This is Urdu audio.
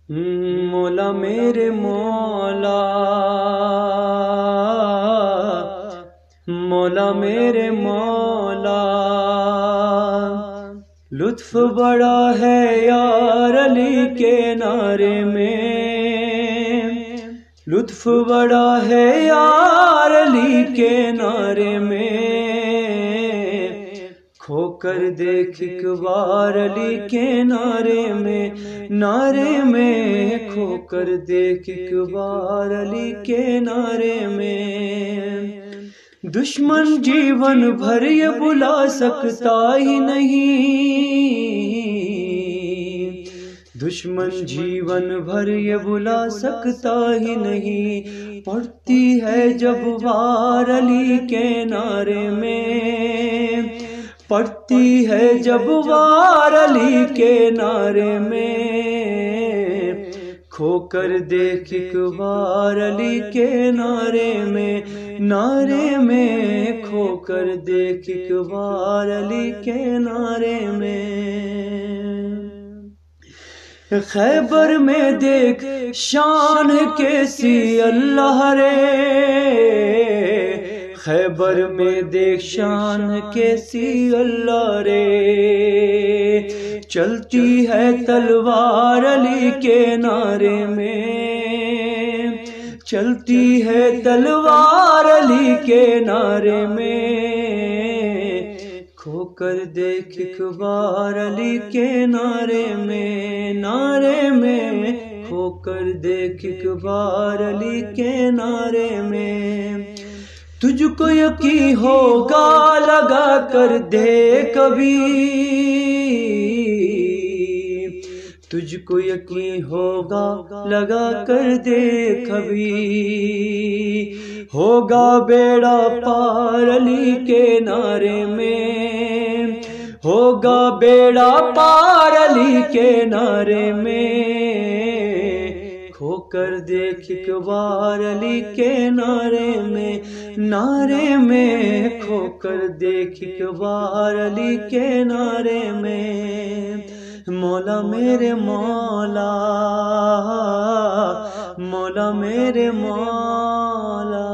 مولا میرے مولا، مولا میرے مولا، لطف بڑا ہے یار علی کے نعرے میں، لطف بڑا ہے یار علی کے نعرے میں، کھو کر دیکھ ایک بار علی کے نعرے میں، نعرے میں کھو کر دیکھ ایک بار علی کے نعرے میں، دشمن جیون بھر یہ بلا سکتا ہی نہیں، دشمن جیون بھر یہ بلا سکتا ہی نہیں، پڑتی ہے جب وار علی کے نعرے میں، پڑتی ہے جب وار علی کے نعرے میں، کھو کر دیکھ ایک بار علی کے نعرے میں، نعرے میں کھو کر دیکھ ایک بار علی کے نعرے میں، خیبر میں دیکھ شان کیسی اللہ رے، خیبر میں دیکھ شان کیسی اللہ رے، چلتی ہے تلوار علی کے نعرے میں، چلتی ہے تلوار علی کے نعرے میں، کھو کر دیکھ ایک بار علی کے نعرے میں، نعرے میں کھو کر دیکھ ایک بار علی کے نعرے میں، تجھ کو یقین ہوگا لگا کر دے کبھی، تجھ کو یقین ہوگا لگا کر دے کبھی، ہوگا بیڑا پار علی کے نعرے میں، ہوگا بیڑا پار علی کے نعرے میں، کھو کر دیکھ ایک بار علی کے نعرے میں، نعرے میں کھو کر دیکھ ایک بار علی کے نعرے میں، مولا میرے مولا، مولا میرے مولا۔